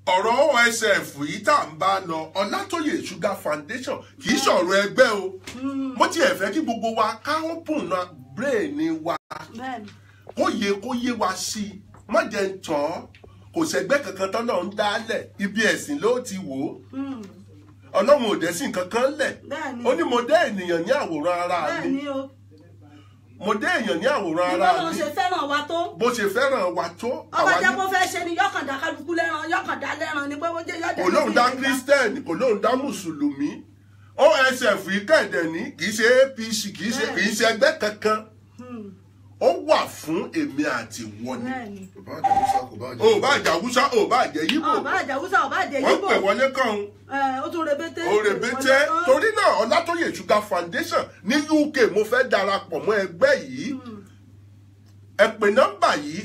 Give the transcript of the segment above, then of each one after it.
ọ̀rọ̀ OSF yìí tá à ń bá lọ Ọlátóyè Sugar Foundation kì í ṣọ̀rọ̀ ẹgbẹ́ o mo tiẹ̀ fẹ́ kí gbogbo wa ká open na brain wa kó yé wa sí i má jẹ́ ń tán kò sẹ́gbẹ́ kankan tán náà ń dálẹ̀ ibi ẹ̀sìn ló ti wò ó Ọlọ́run ò dẹ̀ sí nǹkan kan lẹ̀ ó ní mo dé ènìyàn ní àwòrán ara mi mo dé èèyàn ní àwòrán ara mi bó ṣe fẹ́ràn wa tó bó ṣe fẹ́ràn wa tó ọba jẹ́ kó fẹ́ ṣe ni yọkàndá kálukú lẹ́ran yọkàndá lẹ́ran ni pé ó jẹ́ yọ̀dẹ̀ kò lóun dá Christian kò lóun dá mùsùlùmí OSF ìkẹ́ẹ̀dẹ̀ ní kì í ṣe APC kì í ṣe ẹgbẹ́ kankan ó wà fún èmi àti wọn ni ò bá jẹ́ Haúsá ò bá jẹ́ Yíbò wọ́n pè wọlé kàn ó tún rebete torí náà Ọlátóyè Sugar Foundation ní UK mo fẹ́ darapọ̀ mọ́ ẹgbẹ́ yìí ẹ pè nọ́mbà yìí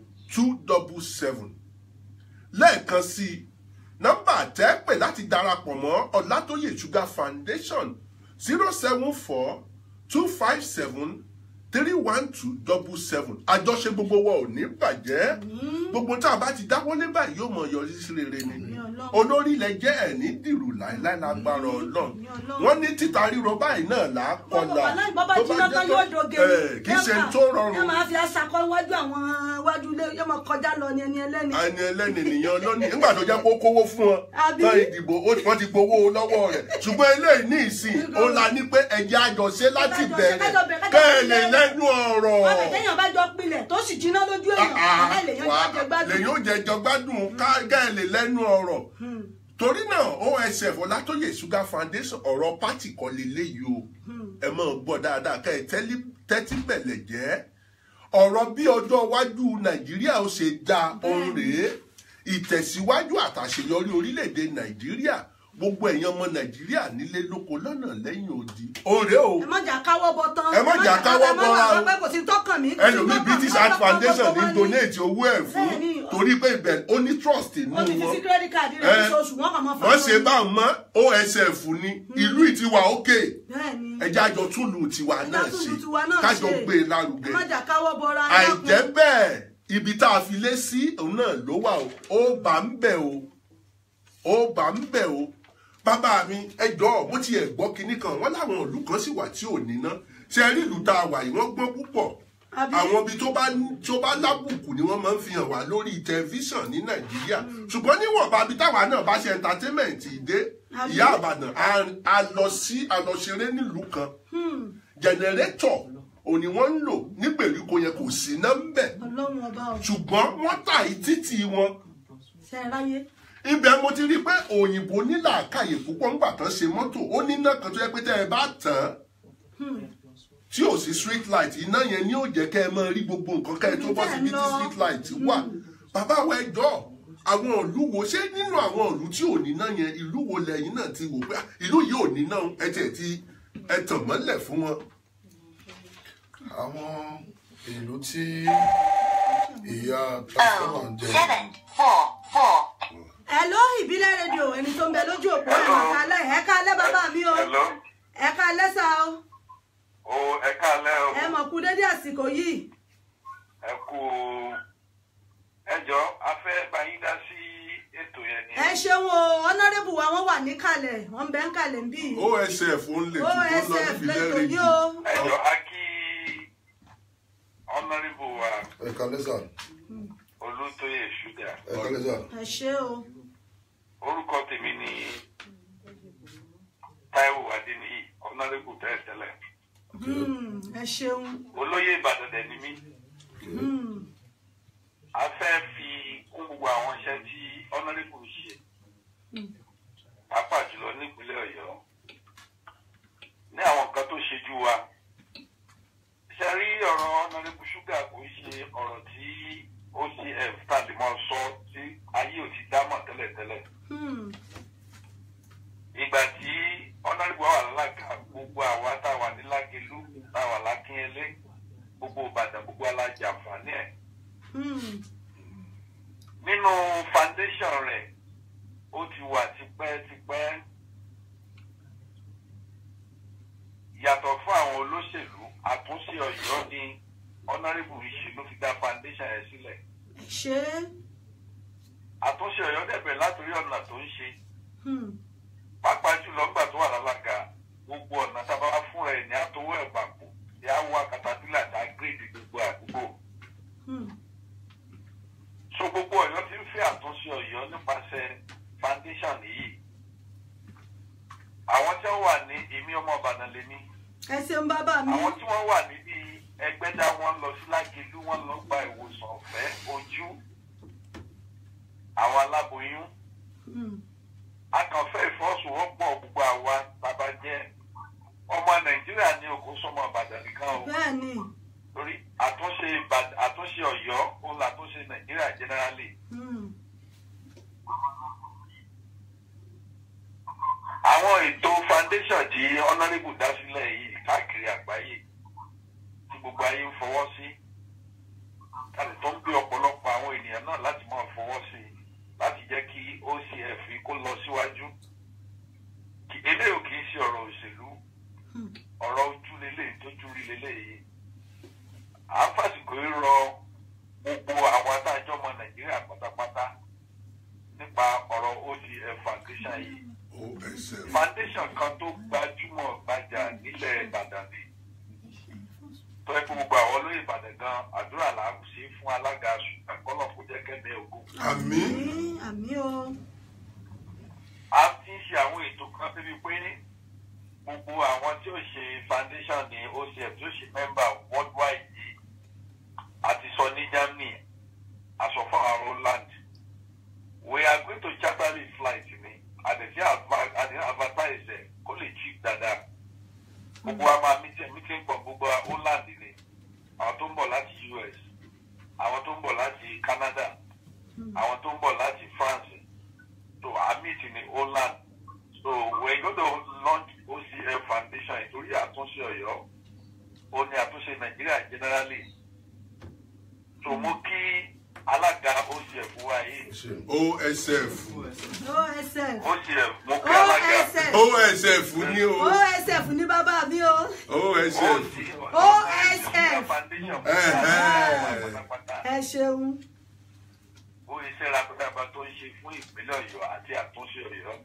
074-257-31277 lẹ́ẹ̀kan sí nọ́mbà tẹ́ pè láti darapọ̀ mọ́ Ọlátóyè Sugar Foundation 074-257-31277 àjọṣe gbogbo wa ò ní bàjẹ́ gbogbo tá a bá ti dáwọ́lé báyìí yóò mọ yọrí sí rere ni olórí ilẹ̀ jẹ́ ẹ̀ ní dìrù láéláé lágbára Ọlọ́run wọ́n ní títa ríro báyìí náà là á kọlà tó bá jẹ́ kì í ṣe tó rọrùn. ẹ máa fi aṣakọ wájú àwọn wájú ilé yóò máa kọjá lọ ní ẹni ẹlẹ́ni. ẹni ẹlẹ́ni nìyẹn lónìí nígbà tó jẹ́ kó kówó fún ọ tán ìdìbò wọ́n ti gbowó lọ́wọ́ rẹ̀ ṣùgbọ́n eléyìí ní ìsìn ó la ní pé ẹ̀jẹ̀ àjọṣe láti bẹ̀rẹ̀ kẹ́ẹ̀lẹ̀ lẹ́nu ọ̀rọ̀. àbẹ̀tẹ̀yàn bá jọ pilẹ̀ tó sì jiná lójú èèyàn lèyìn ó jẹ jọgbádùn kẹ́ẹ̀lẹ̀ lẹ́nu ọ̀rọ̀ torí náà OSF Ọlátóyè Sugar Foundation ọ̀rọ̀ pátì kan lélẹ́yìí o ẹ máa gbọ́ dáadáa kẹ́ ẹ tẹ́tí bẹ̀lẹ̀ jẹ́ ọ̀rọ̀ bí ọjọ́ iwájú Nàìjíríà ó ṣe dá ohun rèé ìtẹ̀síwájú àtàṣeyọrí orílẹ̀-èdè Nàìjíríà gbogbo èèyàn ọmọ Nàìjíríà nílé lóko lọ́nà lẹ́yìn odi òré o ẹ má jà káwọ́ bọ tán ẹ má jà káwọ́ bọ́ra o kò sí tọ́kàn mí ẹlòmíì British Heart Foundation ní donate owó ẹ̀ fún torí pé ibẹ̀ ó ní trust nínú wọn wọ́n ṣe bá mọ́ OSF ní ìlú ìtiwà òkè ẹjẹ́ àjọ túlù tiwa náà ṣe kájọ gbé e lárugẹ àìjẹ́ bẹ́ẹ̀ ibi tá a fi lé sí òun náà ló wà ó bá ń bẹ̀ o ó bá ń bẹ̀ o bàbá mi ẹjọ́ bó tiẹ̀ gbọ́ kinní kan wọ́n láwọn ìlú kan sì wà tí ò níná ṣe rí ìlú tá a wà yìí wọ́n gbọ́n púpọ̀ àwọn ibi tó bá lábùkù ni wọ́n máa ń fi hàn wá lórí tẹlifíṣàn ní Nàìjíríà ṣùgbọ́n níwọ̀nba ibi táwa náà bá ṣe entertainment dé ìyá àbàdàn a lọ ṣeré nílùú kan jẹnẹrétọ̀ òní wọ́n ń lò nígbèríko yẹn kò sí náà ń bẹ̀ ṣùgbọ́n wọ́n tà í títì wọn ibẹ̀ mo ti rí pé òyìnbó ní làákàyè púpọ̀ ńgbà tán ṣe mọ́tò ó níná kan tó yẹ pé tẹ́ ẹ bá tàn tí ò sí street light iná yẹn ni ó jẹ́ kẹ́ ẹ máa rí gbogbo nǹkan kẹ́ ẹ tó bọ́ síbi tí street light wà bàbá wa ẹjọ́ àwọn ìlú wo ṣé nínú àwọn ìlú tí ò níná yẹn ìlú wo lẹ́yìn náà ti wò pé ìlú yìí ò níná ẹ tiẹ̀ ti ẹ tàn mọ́lẹ̀ fún wọn. àwọn ìlú tí ìyá transformer ń jẹ. Hello, ìbílẹ̀ rédíò ẹni tó ń bẹ lójú òpó ẹ̀ka alẹ́ bàbá mi o ẹ̀ka alẹ́ sá o. ẹ̀ka alẹ́ o. ẹ mọ̀ kú dédé àsìkò yìí. ẹ kú ẹjọ́ a fẹ́ bá yín dá sí ètò yẹn ni. ẹ ṣeun o ọ̀nàrẹ́bù wa wọ́n wà níkàlẹ̀ wọ́n bẹ ń kàlẹ̀ ń bí. OSF ń lè tó lọ níbílẹ̀ rédíò. ẹjọ́ a kí ọ̀nàrẹ́bù wa. ẹ̀ka lẹ́sà. Olótóyè Sugar. ẹ̀ka lẹ́sà. ẹ ṣé o. orúkọ tèmi ni Táíwò Adéníyì ọ̀nàrẹ́bù tẹ́lẹ̀. ẹ ṣeun. olóyè Ìbàdàn dẹ̀ ni mí. a fẹ́ fi kún gbogbo àwọn iṣẹ́ tí ọ̀nàrẹ́bù ń ṣe pàápàá jùlọ nípínlẹ̀ Ọ̀yọ́ ní àwọn nǹkan tó ṣe jù wa. ṣe rí ọ̀rọ̀ ọ̀nàrẹ́bù Sugar kò ṣe ọ̀rọ̀ tí OCF tàbí mọ́ sọ tí ayé ò ti dámọ̀ tẹ́lẹ̀tẹ́lẹ̀. ìgbà tí ọ̀nàrẹ́bù wà lága gbogbo àwa táwa ní Lágelú táwa lákínyẹlé gbogbo Ìbàdàn gbogbo alájà àǹfààní ẹ̀. nínú foundation rẹ̀ ó ti wà tipẹ́tipẹ́. yàtọ̀ fún àwọn olóṣèlú àtúnṣe Ọ̀yọ́ ni ọ̀nàrẹ́bù ṣe ló fi dá foundation ẹ̀ sílẹ̀. ṣé. àtúnṣe Ọ̀yọ́ dẹ̀bẹ̀ látòrí ọ̀nà tó ń ṣe. pàápàá jùlọ ńgbà tó wà lálága gbogbo ọ̀nà tábà wá fún ẹ̀ ní àtọwọ́ ẹ̀ pàpọ̀ ní àwọ̀ akatapila tá a gírèdì gbogbo àdúgbò. so gbogbo Ọ̀yọ́ ti ń fẹ́ àtúnṣe Ọ̀yọ́ nípasẹ̀ foundation yìí. àwọn tí wọ́n wà ní èmi ọmọ Ìbàdàn lèmi. ẹ ṣeun bàbá mi. àwọn tí wọ́n wà níbi Ẹgbẹ́dá wọn lọ sí Lágelú wọn lọ gba ìwòsàn ọ̀fẹ́ ojú àwọn aláboyún. a kàn fẹ́ ìfọwọ́sowọ́pọ̀ gbogbo àwa bàbá jẹ́ ọmọ Nàìjíríà ní òkú sọmọ Ìbàdàn nìkan o. bẹ́ẹ̀ni. torí àtúnṣe Ọ̀yọ́ òun làtúnṣe Nàìjíríà generally. àwọn ètò foundation tí honourable dá sílẹ̀ yìí káàkiri àgbáyé tí gbogbo ayé ń fọwọ́ sí láti tó ń gbé ọ̀pọ̀lọpọ̀ àwọn ènìyàn náà láti máa fọwọ́ sí láti jẹ́ kí OCF kó lọ síwájú. eléyìí kì í ṣe ọ̀rọ̀ òṣèlú ọ̀rọ̀ ojú lélẹ̀ tójú rí lélẹ̀ yìí. à ń fàsìkò yìí rọ gbogbo àwọn adájọ́ ọmọ Nàìjíríà pátápátá nípa ọ̀rọ̀ OCF foundation yìí. foundation kan tó gbajúmọ̀ gbajà nílẹ̀ Ìbàdàn ni tó ẹ fún gbogbo àwọn olóyè Ìbàdàn gan àdúrà là ń ṣe fún alága àkọlọ kó jẹ́ kẹ́mi ogun. àmín. àmín o. a ti ń ṣe àwọn ètò kan débi pé gbogbo àwọn tí ó ṣe foundation ní OCF tí ó ṣe member worldwide yìí àti sọ ní Germany aṣọ fún àwọn Holland we are going to charter the flight ni àdèsí advertise ẹ kó lè cheap dáadáa. gbogbo wa máa meeting pọ̀ gbogbo Holland ni àwọn tó ń bọ̀ láti US àwọn tó ń bọ̀ láti Canada àwọn tó ń bọ̀ láti France so our meeting ní Holland so we're going to launch OCF foundation ìtorí àtúnṣe Ọ̀yọ́ ó ní àtúnṣe Nàìjíríà generally so mo kí alága OCF wa yìí. OSF mo kí alága OSF ní o. OSF ní bàbá mi o. OSF. ẹ ṣeun. ó iṣẹ́ rábàbà tó ń ṣe fún ìpínlẹ̀ Ọ̀yọ́ àti àtúnṣe Ọ̀yọ́.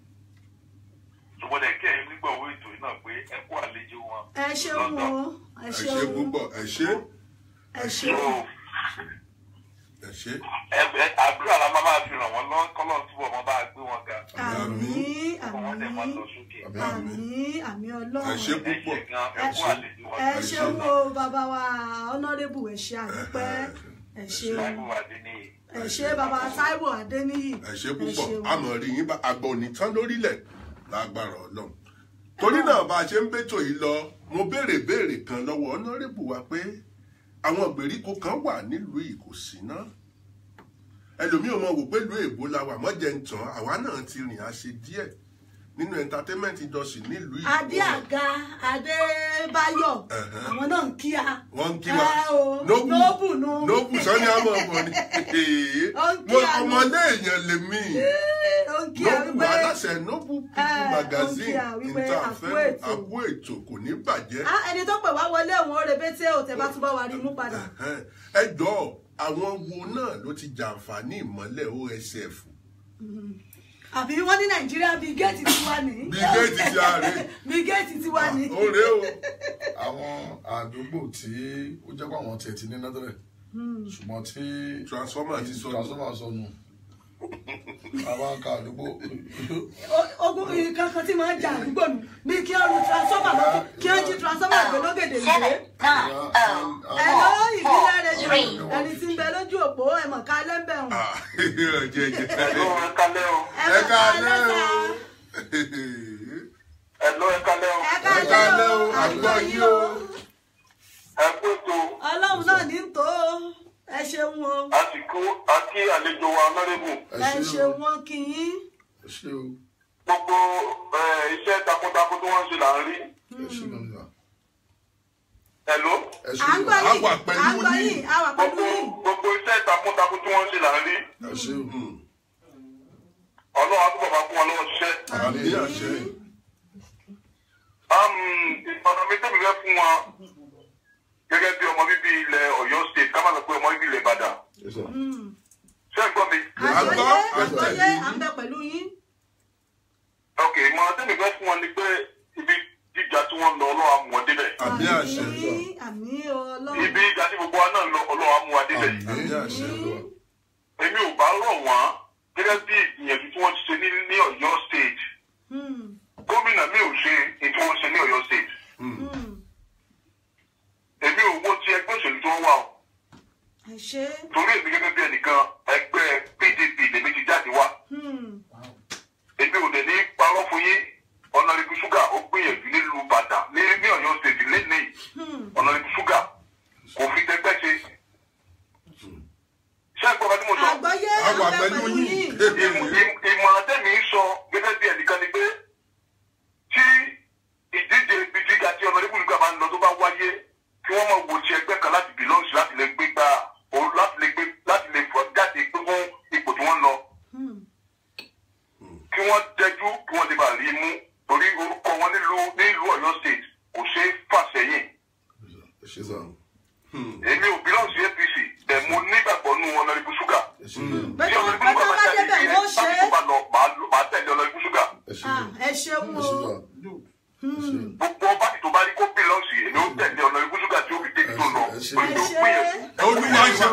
ṣùgbọ́n ẹ̀ kí ẹ̀yin nígbà owó ètò yìí náà pé ẹ kú àlejò wọn. ẹ ṣeun o. ẹ ṣe púpọ̀ ẹ ṣe. ẹ ṣeun. ẹ ṣe. àdúrà la máa fi ràn wọ́n lọ́wọ́ kọ́lọ́ túbọ̀ wọn bá gbé wọn ga. àmín àmín àmín Ọlọ́run. ẹ ṣe púpọ̀. ẹ ṣeun o bàbá wa honourable ẹ ṣe àdúpẹ́ ẹ ṣeun. ẹ ṣe bàbá Táíwò Adéníyì. ẹ ṣe púpọ̀ àmọ́ rí yín àgbà òní tán lórílẹ̀ lágbára Ọlọ́run. torí náà bá a ṣe ń bẹ́tò yìí lọ mo béèrè kan lọ́wọ́ honourable wa pé àwọn ìgbèríko kan wà nílùú yìí kò sí náà ẹlòmíì ò mọ wò pé ìlú èbó la wà mọ́jẹ̀ ń tàn àwa náà ti rìn àṣe díẹ̀ nínú entertainment industry nílùú yìí. Adéàga Adébáyọ̀ àwọn náà ń kí a. wọ́n ń kí wa nóbù sani àmọ́ ọmọ ni ọmọlé èèyàn lèmi nóbù aláṣẹ nóbù People magazine interfere àpò ètò kò ní bàjẹ́. ẹni tó pè wá wọlé òun ó rebété òtẹ bá tún bá wa rí mú padà. ẹ jọ àwọn wo náà ló ti jàǹfààní ìmọ́lẹ̀ OSF. àbí wọ́n ní Nàìjíríà bíi géètì ti wá ní. bíi géètì ti àárẹ̀. bíi géètì ti wá ní. ó rèé o. àwọn àdúgbò tí ó jẹ́ pé àwọn tiẹ̀ ti ní nátẹ̀lẹ̀ ṣùgbọ́n tí transformer ti sọnù àwọn ká àdúgbò. ogun kankan tí máa ń jà àdúgbò nù bí kí ọrùn transformer lọ kí ọ jí transformer gbé lógèdè ìgbé. ẹ lọ́wọ́ ìbílẹ̀ rẹ̀ jù ẹni tí ń bẹ lójú òpó ẹ̀mọ̀ ká lẹ́ńbẹ̀ hàn. ẹ kálẹ́ o. ẹ kálẹ́ o àgbọ̀ yìí o. Ọlọ́run náà ní tó ẹ ṣeun o. àti àlejò wa honourable. ẹ ṣeun wọn kì í. gbogbo iṣẹ́ takuntakun tí wọ́n ṣe là ń rí. Hello. à ń gbọ́ yìí àwa pẹ̀lú yìí. gbogbo iṣẹ́ takuntakun tí wọ́n ṣe là ń rí. Ọlọ́run á túbọ̀ bá fún wọn lọ́wọ́ ṣiṣẹ́. ìmọ̀ràn mi tẹ́mi fẹ́ fún wọn gẹ́gẹ́ bí ọmọ bíbí ilẹ̀ Ọ̀yọ́ state ká má lọ pé ọmọ bíbí ilẹ̀ Ìbàdàn. ṣé ẹ gbọ́ mi. àgbọ́yé à ń bẹ pẹ̀lú yín. ok ìmọ̀ràn tẹ́lẹ̀ fẹ́ fún wọn ni pé ibi jíjà tí wọ́n lọ Ọlọ́run á mú wọn débẹ̀. àmì àṣẹ. àmì Ọlọ́run. ibi ìjà tí gbogbo wa náà lọ Ọlọ́run á mú wa débẹ̀. àmì àṣẹ. èmi ò bá rọ̀ wọ́n gẹ́gẹ́ bí ìgbìyànjú tí wọ́n ti ṣe ní Ọ̀yọ́ state. gómìnà mi ò ṣe ètò wọn ṣe ní Ọ̀yọ́ state. èmi ò wo ti ẹgbẹ́ òṣèlú tó wà o. torí èmi gẹ́gẹ́ bí ẹnìkan ẹgbẹ́ PDP lèmi ti jáde wá. èmi ò dẹ̀ ní parọ́ fún yín Honorable Sugar ó gbìyànjú nílùú Ìbàdàn ní Ọ̀yọ́ state lẹ́nìí Honorable Sugar kò fi tẹgbẹ́ ṣe. ṣé ẹ̀gbọ́n bá tí mo sọ. àgbọ́yé àwọn àgbẹ̀lú yìí. ìmọ̀ràn tẹ̀mí sọ gẹ́gẹ́ bí ẹnìkan ni pé tí ìdíje ibi gíga tí Honorable Sugar máa ń lọ tó bá wáyé kí wọ́n máa wo ti ẹgbẹ́ kan láti belongs láti lè gbé gbà láti lè fọ jáde fún ipò tí wọ́n lọ. kí wọ́n dẹjú kí wọ́n lè bá rí mú torí orúkọ wọn nílùú Ọ̀yọ́ state kò ṣeé fà sẹ́yìn. èmi ò belongs sí APC bẹ̀ mo nígbàgbọ́ nú Honorable Sugar. bẹ́ẹ̀ tó bá débẹ̀ wọ́n ṣe é. màá tẹ̀lé Honorable Sugar. ẹ ṣeun o. gbogbo ọba tó bá rí kó belongs sí èmi ó tẹ̀lé Honorable Sugar tí ó fi débi tó lọ. olúwa ṣe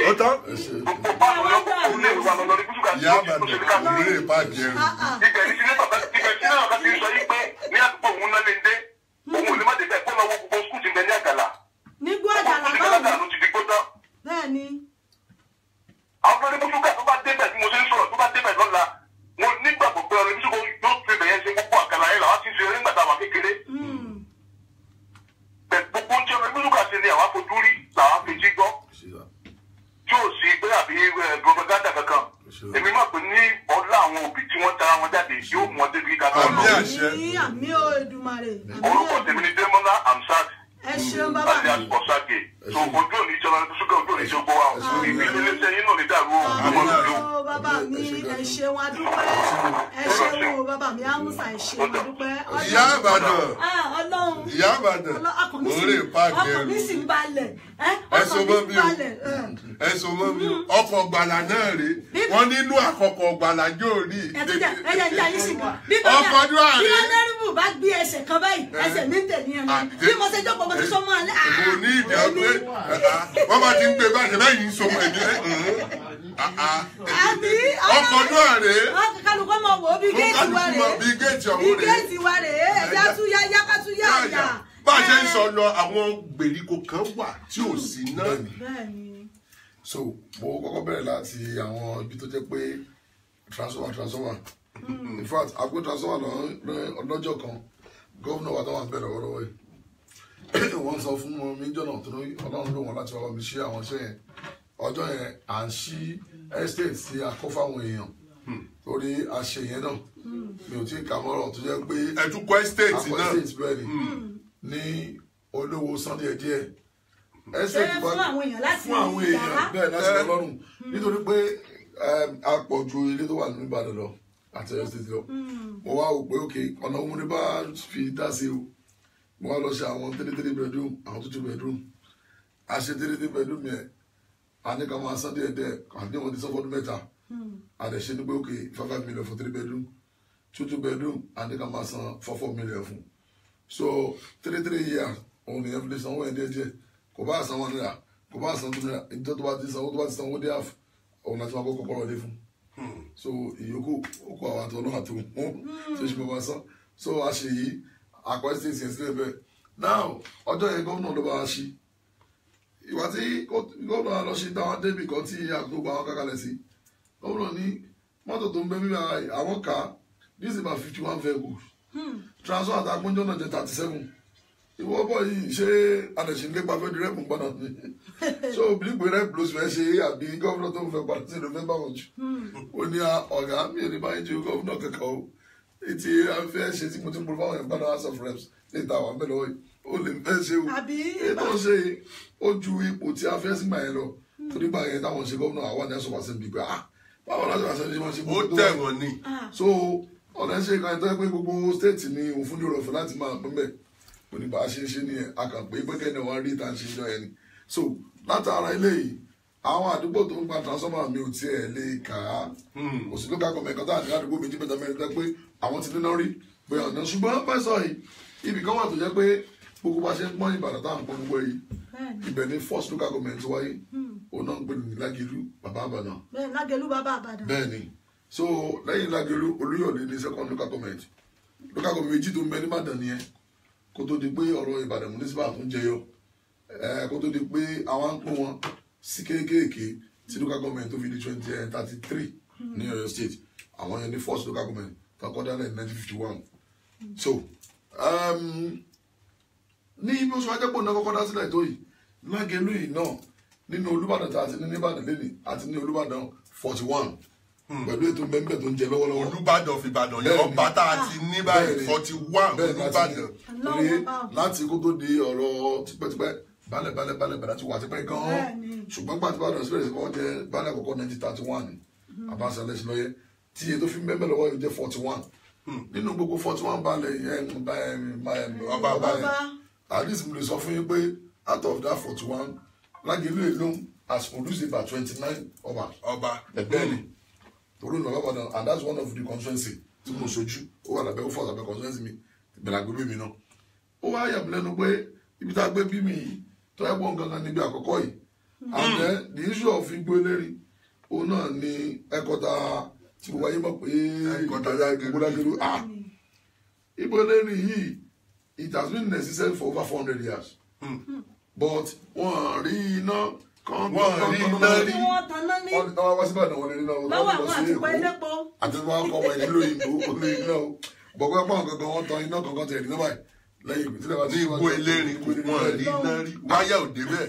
ó tán. gbogbo ọba tó lọ kó lè wà Honorable Sugar tí ìyá ó fi tó ṣe ká àbàdàn ìrírí ìpàdé ẹrù. ibẹ̀ ní sílé bàbá ibẹ̀ tí náà láti sọ yìí pé ní àdúgbò òun náà lè dé òun ò lè má débẹ̀ kó lọ wọ gbogbo skul ti bẹ ní Àgàlà. nígbó Àgàlà báwo ti fi gbó tán. bẹ́ẹ̀ ni. àwọn Honorable Sugar tó bá débẹ̀ tí mo ṣe ń sọ̀rọ̀ tó bá débẹ̀ lọ́la mo nígbàgbọ́ pé Honorable Sugar yóò fi bẹ̀yẹn ṣe gbogbo Àgàlà yẹn làwọn ti ń ṣe eré nígbà táwọn kékeré. gbogbo ń tí Honorable Sugar ṣe ni àwọn afojú rí làwọn afẹ́jí gbọ́ tí ò sí pé àbí propaganda kankan. èmi máa pè ní ọlá àwọn òbí tí wọ́n tara wọn jáde yóò mú ọdẹ bí dáadáa lọ. àmì o Èdùmàrè. orúkọ tèmi ni Démọ́lá Amsat. ẹ ṣeun bàbá mi. àti àpọ̀ságe tó ojú òní ìjọba Sugar ojú òní ìjọba wa ìpínlẹ̀ iléeṣẹ́ yín náà lè dàrú o. bàbá mi ẹ ṣeun adúpẹ́ ẹ ṣeun o bàbá mi Amusa ẹ ṣeun adúpẹ́. ìyá àbàdàn Ọlọ́run ìyá àbàdàn òórè páàkì ẹrù. ọkàn mi sì ń balẹ̀ ẹ̀sùn mọ́ mi o ẹ̀sùn mọ́ mi o ọkọ̀ gbàlà náà rè wọ́n nínú àkọ́kọ́ gbàlà yóò rí ọkọ̀ ọdún àrè. bí Honorable bá gbé ẹsẹ̀ kan báyìí ẹsẹ̀ mi ń tẹ̀lé ẹ̀ mọ́ bí mo ṣe jókòó mo ti sọ mọ́ alẹ́. kò ní ìdí ọgbẹ́ wọ́n bá ti ń gbé báyìí báyìí ń sọ mọ́ ẹ̀mí ọkọ̀ ọdún àrè. kálukọ́ mọ̀ wò ó bí géètì wa rè é bí géètì ọ̀hún rè é. bí géètì wa rè é ẹ̀já túyá yákàtúyá àyà. bá a ṣe ń sọ lọ àwọn gbèríko kan wà tí ò sí náà. so mo kọ́kọ́ bẹ̀rẹ̀ láti àwọn ibi tó jẹ́ pé transformer in fact àgbo transformer lọ́jọ́ kan gómìnà wa tó wà bẹ̀rẹ̀ wọ́rọ́wọ́ yìí wọ́n sọ fún mi jọ̀nà tó ní Ọlọ́run ló wọn láti wá mi ṣe àwọn iṣẹ́ yẹn ọjọ́ yẹn à ń ṣí estate sí akọ́ fáwọn èèyàn torí àṣẹ yẹn náà mi ò tí ì kà mọ́rọ̀ tó jẹ́ pé ẹ̀dúkọ́ estate náà bẹ́ẹ̀ ni ní olówó Sunday díẹ̀ estate fún àwọn èèyàn láti bẹ́ẹ̀ láti Ọlọ́run nítorí pé àpọ̀jù ilé tó wà nínú Ìbàdàn lọ àti estate lọ mo wá wò pé òkè ọ̀nà òun ni bá fi dá sí o mo wá lọ ṣe àwọn 3 bedroom àwọn 2 bedroom a ṣe 3 bedroom yẹn a ní ká máa san díẹ̀díẹ̀ àbí wọn ti sọ fọdún mẹ́ta a lè ṣe ní pé òkè 5 million for 3 bedroom 2 bedroom a ní ká máa san 4 million fún so 3 years òun nìyẹn fi lè sanwó ẹ̀ díẹ̀díẹ̀ kò bá san 1 naira kò bá san 2 naira ìjọ tó bá ti sanwó dé half òun láti máa kọ́kọ́ kọ́rọ̀ dé fún so ìyókù ó kó àwọn àti ọlọ́run àti òun tó ṣe bàbá san so a ṣe yìí àkọsí ìsìn sílẹ̀ bẹ́ẹ̀ now ọjọ́ yẹn gómìnà ló bá wa ṣí ìwà tí gómìnà lọ ṣe táwọn débì kan tí àgbègbè àwọn kákalẹ̀ sí gómìnà ní mọ́tò tó ń bẹ bíbá àwọn ká this is about 51 vehicles transfer àti agbóńjọ́ náà jẹ́ 37 ìwọ bọ̀ yìí ṣé àdẹ̀sìn lépa fẹ́ di rẹ́pù gbọ́dọ̀ ni so bílígbé rẹ́pù ló sì fẹ́ ṣe àbí gómìnà tó ń fẹ́ padà sí November wọn jù ó ní ọ̀gá mi ò ní báyìí ju gómìnà kankan o ètí afẹ́ ṣe tí mo ti ń bọ̀ fáwọn ẹ̀gbọ́n house of reps ní ìta àwọn abẹ́lẹ̀ wọ̀nyí ó lè fẹ́ ṣe o ètò ṣe ó ju ipò tí a fẹ́ sí gbà yẹn lọ torí gbà yẹn táwọn ṣe gómìnà àwọn ní ẹ̀sọ́ wàṣẹ́ gbígbà báwo láti wàṣẹ́ ṣe wọ́n ṣe ó tẹ̀wọ̀n ni so ọ̀nà ṣe kan tó yẹ pé gbogbo state ni òfin ní òròfin láti máa pín bẹ́ẹ̀ oníbà ṣe nìyẹn akànpé pẹ́kẹ́ ni wọ́n rí ìta ṣe ìjọ yẹn ni so látara eléyìí àwọn àdúgbò tó ń gba transformer mi ò tiẹ̀ lè kà á òsì ló kákọ̀ mẹ́kan tá à ní àdúgbò méjì mẹ́ta mẹ́rin tẹ́ pé àwọn ti níná rí bóyá ọ̀nà ṣùgbọ́n fẹ́ sọ yìí ibì kan wà tó jẹ́ pé gbogbo bá ṣe ń pọ́n Ìbàdàn tá à ń pọ́n gbogbo yìí ibẹ̀ ni first local government wáyé òun náà ń pè ní Lágelú bàbá Ìbàdàn. Lágelú bàbá Ìbàdàn. bẹ́ẹ̀ ni so lẹ́yìn Lágelú Olúyọ̀lé ní second local government méjì tó ń bẹ ní Ìbàdàn nìyẹn kó tó di pé ọ̀rọ̀ Ìbàdàn municipal tó ń jẹyọ kó tó di pé àwọn ń pín wọn sí kéékèèké tí local government tó fi di 2033 ní Ọ̀yọ́ state àwọn yẹn ní first local government tó kọ́dá lẹ́yìn 1951 so ní ibi oṣù ajẹ́pọ̀ náà kọ́kọ́ dá sílẹ̀ tó yìí Lágelú yìí náà nínú Olúbàdàn tá a ti ní Ìbàdàn lẹ́nìí àti ní Olúbàdàn 41 pẹ̀lú ètò bẹ́ẹ̀ tó ń jẹ lọ́wọ́lọ́wọ́. Olúbàdàn fi Ìbàdàn yẹn ọba tá a ti ní báyìí 41 Olúbàdàn. láti kó tó di ọ̀rọ̀ tipẹ́tipẹ́ balẹ̀ láti wà tipẹ́ gan-an ṣùgbọ́n pàtó Ìbàdàn sílẹ̀ sí wọ́n jẹ́ balẹ̀ àkọ́kọ́ 1931 àbáṣálẹ̀ sí lọ́yẹ́ tí ètò fi bẹ́ẹ̀ lọ́wọ́ yóò jẹ́ 41 nínú gbogbo 41 balẹ̀ yẹn ọba at least mo lè sọ fún yín pé out of that 41 Lágelú alone has produced about 29 ọba ẹgbẹ́ ni torí ìnáwó Ìbàdàn and that's one of the constituency tí mo ṣojú ó wà lábẹ́ ó fọ́ lábẹ́ constituency mi ìbẹ̀rẹ̀ àgbébé mi náà ó wá yà mí lẹ́nu pé ibi tá a gbé bí mi yìí tó yẹ pọ̀ gangan níbi àkọ́kọ́ yìí and then the issue of Igbó Elérin òun náà ni ẹ̀kọ́ta tí mo wáyé mọ̀ pé Lágelú Igbó Elérin yìí it has been necessary for over 400 years but wọ́n rí iná kan wọ́n wá sí Ìbàdàn wọlé nínú lọ́wọ́ àwọn àtìpọ̀ elépo àti wọn kọ́ ọmọ ìlú òyìnbó olú iná o bọ̀gbọ́n pọ̀ gangan wọn tan iná kankan tẹ̀ nínú báyìí lẹ́yìn ìgbésí náà ní Igbó Elérin wọn rí iná rí wáyà òde bẹ́ẹ̀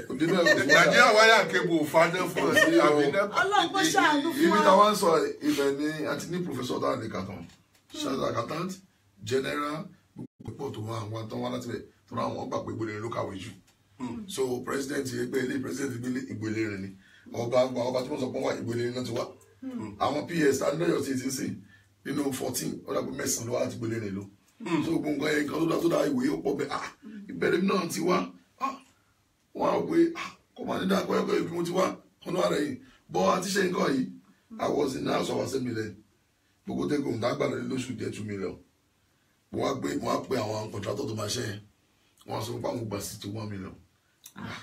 Nàìjíríà wáyà kébù òfàdé fún ẹ̀ sí àbínẹ́. ọlọ́pọ̀ ṣàánú fún ibi táwọn ń sọ ibẹ̀ ni àti ní pòfẹ́sọ̀ tá a lè kà tán ṣáàtà accountant general gbogbo tó wà àwọn àtọ́wọ́n láti bẹ̀ tó náà wọ́n gbà pé Igbó Elérin ló kàwé jù so president ẹgbẹ́ president Igbó Elérin ni ọba tí wọ́n sọ pé wọ́n wà Igbó Elérin náà ti wá àwọn PS andọ́yọ̀ sí ti sìn nínú 14 ọ̀dà pé mẹ́sàn-án ló wà láti Igbó Elérin lọ so gbogbo ẹ̀ kan tó dá ìwé ó pọ̀ bẹ́ẹ̀ ìbẹ̀rẹ̀ náà ti wá wọ́n á pé kò máa ní dá akọ́yọ́kọ́ ibi mo ti wá ọ̀nà ààrẹ yìí bọ́ àti ṣe nǹkan yìí I was in house of assembly gbogbo tẹ́gùn dágbà lórí lóṣù jẹ́ 2 million wọ́n á pé àwọn contractor tó máa ṣe yẹn wọ́n á sọ pé àwọn gbà sí tó 1 million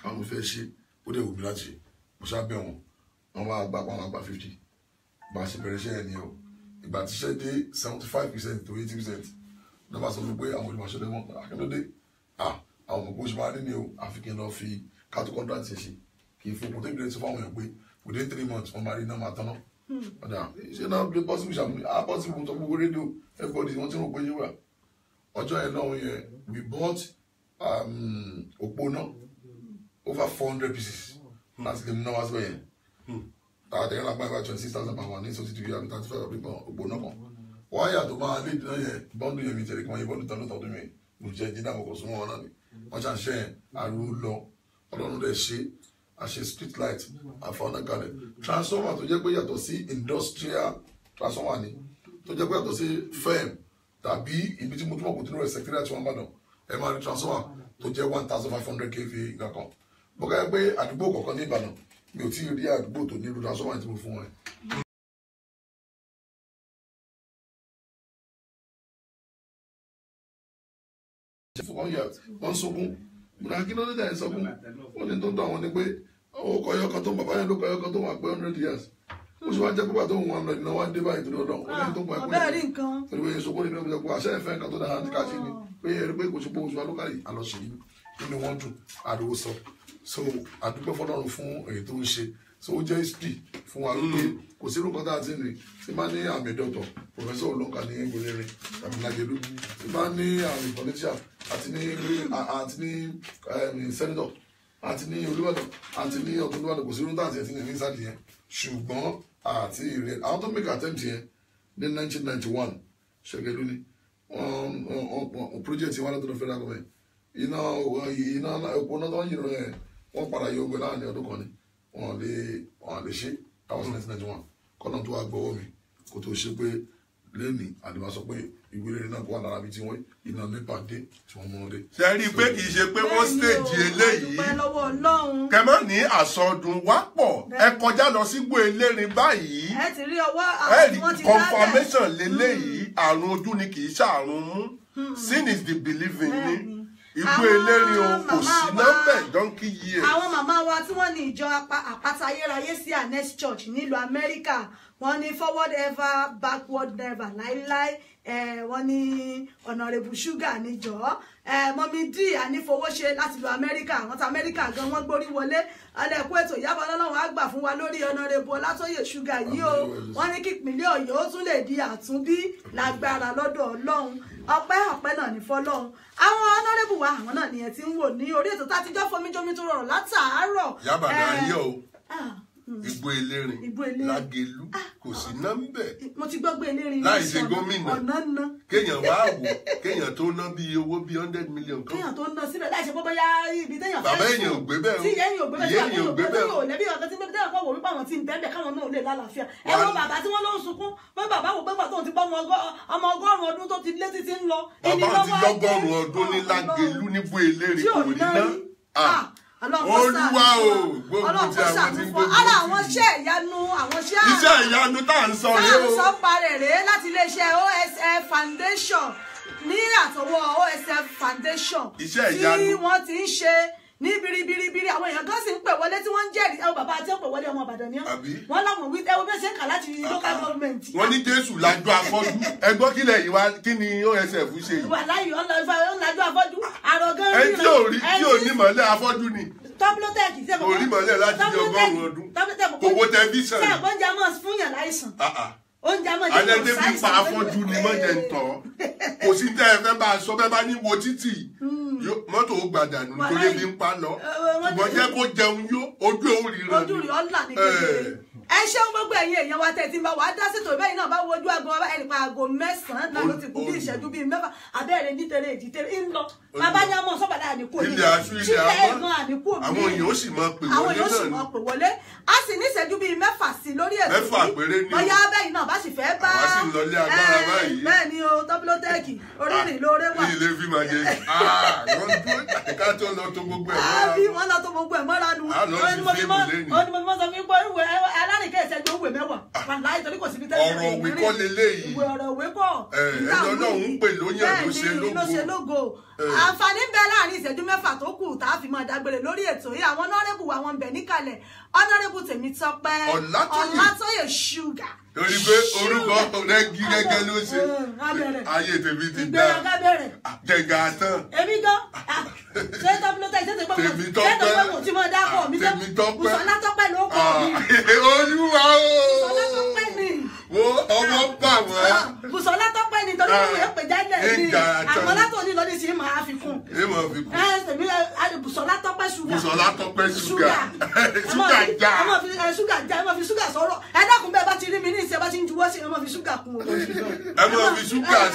àwọn fẹ́ ṣe ó dẹ̀ wù mí láti ṣe mo ṣàbẹ̀ wọn wọn máa gbà pa àwọn àgbà 50 bá a ṣe bẹ̀rẹ̀ iṣẹ́ yẹn ni o ìgbà tí iṣẹ́ dé 75% to 80% náà bá sọ fún pé àwọn olùmọ̀ṣẹ́ lẹ́wọ̀n akẹ́lódé àwọn ọmọ oṣù máa rí ni o àfi kí n lọ fi kátó contract ṣe kì í fún kòtò ìbílẹ̀ sọ fún àwọn èèyàn pé within 3 months wọ́n máa rí náà máa tán náà ọ̀dà ṣé náà bí possible ṣàmúlẹ̀ possible tó gbogbo rédíò everybody wọ́n ti rò pé yé wà ọjọ́ yẹn náà yẹn we bought òpó náà over 400 pieces láti lè mú náà wá síbẹ̀ yẹn àtẹ̀yẹ́ lápá ìwà 26,000 per one ní sọ́tì tv àbí 35 àbí kan òpó náà kan wáyà tó máa lé ìdíná yẹn bọ́ndù yẹn mi tẹ̀lé kí wọ́n yẹ bọ́ndù tán lóòótọ́ ọdún mi mo jẹ́ jíná àkókò súnmọ́ wọn náà ni wọ́n ṣàṣẹ yẹn àrùn lọ ọlọ́run dẹ̀ ṣe àṣẹ street light àfọ̀nàkalẹ̀ transformer tó jẹ́ pé yàtọ̀ sí industrial transformer ni tó jẹ́ pé yàtọ̀ sí firm tàbí ibi tí mo túmọ̀ kò tún rẹ̀ secretariat tí wọ́n bá dàn ẹ máa rí transformer tó jẹ́ 1,500 kV kankan bọ́ká yẹ pé àdúgbò kọ̀ọ̀kan ní Ìbàdàn mi ò tí ì rí àdúgbò tó ní irú transformer tí mo fún wọn. wọ́n sunkún múra kí ló dé dà sọkún ó ní tó ń tọ́ àwọn ni pé ó kọyọ́ kan tó bàbá yẹn ló kọyọ́ kan tó wà pé 100 years ó sì wá jẹ́ pípa tó ń wọn lọ ìnáwó wá dé báyìí tó lọ́dọ̀ ó ní tó ń pa ẹ̀kọ́ yẹn pẹ̀lú pé sunkún nínú ìpínlẹ̀ kó àṣẹ ìfẹ́ kan tó dára àti káṣí ni pé ẹ̀rí pé kò sí pé oṣù alókàrí àlọ́ṣe yìí nínú wọn dùn àdúgbò sọ so àdúgbò fọlọ́run fún èyí tó ń ṣe so ó jẹ́ history fún wa pé kò sí irú kan tá a ti rìn tí bá ní àmì dọ́tọ̀ professor olóńkà ní Igbó Elérin tàbí Lágelú tí bá ní àmì politician àti ní senator àti ní Olúbàdàn àti ní ọ̀tún Olúbàdàn kò sí irú tá a ti ẹ̀ ti ní sáàdì yẹn ṣùgbọ́n àti ìrẹ́ àwọn tó make attempt yẹn ní 1991 Ṣẹ̀gẹ̀lú ni wọ́n project yẹn wà látọ̀dọ̀ federal government iná òpó náà tó ń yìnbọn yẹn wọ́n padà yọ ogun láàrin ọdún kan ni wọ́n lè ṣe that was 1991 kọ́nà tó wà gbọ́wọ́ mi kò tó ṣe pé lẹ́ni àdìbà sọ pé ìwé rere náà kó wà lára bí tí wọ́n iná nípa dé tí wọ́n mú un dé. ṣe rí i pé kì í ṣe pé wọ́n stage eléyìí kẹmọ́ ní àsọdùn wá pọ̀ ẹ kọjá lọ sígbó elérin báyìí ẹ ti rí ọwọ́ ẹ rí confirmation lélẹ́yìí àrùn ojú ni kì í ṣàrùn mú sin is the believing ni igbó elérin o kò sí nọ́mbẹ̀ donkey years. àwọn màmá wa tí wọ́n ní ìjọ àpáta ayérayé sí Anes Church nílùú Amẹ́ríkà wọ́n ní forward ever backward never láíláí wọ́n ní Honorable Sugar níjọ́ mọ́mí d ànífowóṣe láti lu Amẹ́ríkà àwọn tí Amẹ́ríkà gan wọ́n gbórí wọlé ọlẹ́kùn ètò ìyábọ̀ ọlọ́run á gbà fún wa lórí Honorable Ọlátóyè Sugar yìí o wọ́n ní kí ìpínlẹ̀ Ọ̀yọ́ ó tún lè di àtúnbí lágbára lọ́dọ̀ Ọlọ́run ọpẹ́ náà ní fọ́lọ́run àwọn Honorable wa àwọn náà nìyẹn ti ń wò ní orí ètò tátijọ́ fomijomi tó rọrùn látàárọ̀. Yábàdà ayé o igbó elérin Lágelú kò sí nọ́mbẹ̀. mo ti gbọ́ gbé elérin láì ṣe gómìnà ọ̀nà ná. kéèyàn wá wò kéèyàn tó ná bí owó bí 100 million kan. kéèyàn tó ná síbẹ̀ láì ṣe bọ́ bóyá ibi téèyàn fẹ́ sùn. bàbá èèyàn ò gbé bẹ́ẹ̀ o tí èèyàn ò gbé bẹ́ẹ̀ èèyàn ò gbé bẹ́ẹ̀ o. lẹ́bí ọ̀gá tí bẹ́ẹ̀ kọ́ wò wípé àwọn tí ń bẹ́ẹ̀ káwọn náà lè lálàáfíà. ẹ wo bàbá tí wọ́n ló ń sunkún pé bàbá wò pé pàtó ti bọ́ ọmọ ọgọ́rùn-ún ọdún tó ti lé títí ń lọ. bàbá ti lọ́gọ́rùn-ún ọdún ní Lágelú níbo elérin kò rí ná. Olúwa o gbogbo tí àwọn ti gbogbo ara àwọn iṣẹ́ ìyanu àwọn iṣẹ́ ìyanu tá à ń sọ rèé o. tá à ń sọ parẹ̀ rèé láti iléeṣẹ́ OSF Foundation ní àtọwọ́ OSF Foundation tí wọ́n ti ń ṣe ní biribiribiri àwọn èèyàn kan sì ń pè wọlé tí wọ́n ń jẹ́rìí ẹwọ bàbá àti ọ̀pẹ̀ wọlé ọmọ Ìbàdàn ni wọ́n láwọn wí ẹwọ bí wọ́n ṣe ń kà láti local government. wọ́n ní Jésù lájú afọ́jú ẹgbọ́n kílẹ̀ yìí wá kí ni OSF ṣe yìí. wà láyé ọ̀làjú afọ́jú àrògán rí náà tí ò ní mọ̀lẹ́ afọ́jú ni. tọ́púlọ́tẹ̀kì sẹ́kọ̀ọ́ kò rí mọ̀lẹ́ láti di ọgọ́rùn-ún ọdún kò wo tẹlifíṣàn. sẹ́kọ̀ọ́ oúnjẹ mọ̀ fún yàn láìsàn oúnjẹ mọ̀ jẹ́ alẹ́ débi pa afọ́jú ni mọ̀ jẹ́ ń tọ́ kò sí tẹ́ ẹ fẹ́ bá a sọ bẹ́ẹ̀ bá ní wo títì mọ́tò ó gbàdánù nítorí ebi ń pa lọ ṣùgbọ́n jẹ́ kó jẹun yó ojú òun rí rẹ. ojú rí ọ̀là ní kékeré ẹ ṣeun gbogbo ẹ̀yin èèyàn wa tẹ̀ tí ń bá wàá dá sí tòun bẹ́ẹ̀ náà bá wojú aago ẹnì pa aago 9 náà ló ti kú bí ìṣẹ́jú bíi 6 abẹ́rẹ́ nítorí èdìtẹ́rẹ́ ń lọ bàbá ní àmọ́ sọ́bàdà àníkù ní ilé aṣú ilé àmọ́ àníkù ní àwọn èèyàn ó sì máa pè wọlé náà àwọn èèyàn ó sì máa pè wọlé a sì ní ìṣẹ́jú bíi 6 sí lórí ètò yìí 6 péré ni bóyá bẹ́ẹ̀ náà bá sì fẹ́ bá àwa sì ń lọlé agbára báyìí bẹ́ẹ̀ ni o tọ́púlọ́tẹ́ẹ̀kì orírìn lóore wà ilé fi máa jẹ wọ́n dúró ká tó lọ tó gbogbo ẹ̀ mọ́ra àbí wọ́n lọ tó gbogbo ẹ̀ mọ́ra nu onímọ̀ sọ fún pé alárìnkẹ́ ìṣẹ́jú òwe mẹ́wàá wàláì torí kò síbi tẹ́lẹ̀ ọ̀rọ̀ òwe kọ́ leléyìí ìwé ọ̀rọ̀ òwe kọ́ ẹjọ́ náà ń pè lóyún ló ṣe lógo àǹfààní ń bẹ láàrin ìṣẹ́jú 6 tó kù tá a fi máa dágbére lórí ètò yìí àwọn Honorable wa wọn bẹ̀ níkàlẹ̀ Honorable Tèmítọ́pẹ́ Ọlátóyè Sugar. torí pé orúkọ rẹ gí gẹ́gẹ́ ló ṣe ayé tèmi ti dá jẹ̀gà tán. èmi gan ṣé tọ́pẹ́ ṣé tèmítọ́pẹ́ mo ti mọ dákọ̀ mi tẹ́ Bùsọ́lá Tọ́pẹ́ ló kọ́ mi. Olúwa o Bùsọ́lá Tọ́pẹ́ ni. wo ọmọ bà wọ́n. Bùsọ́lá Tọ́pẹ́ ni torí mo yẹ pé jáde ní àwọn látòní lọ́dún sí máa fi kún. tèmi Bùsọ́lá Tọ́pẹ́ Sugar. Bùsọ́lá Tọ́pẹ́ Sugar. Sugar já. Sugar já ẹ máa fi Sugar sọ̀rọ̀ ẹ dákun bẹ́ẹ̀ bá ti rí mi ní ìṣe bá ti ń juwọ́ sí ẹ máa fi Sugar kún o. ẹ máa fi Sugar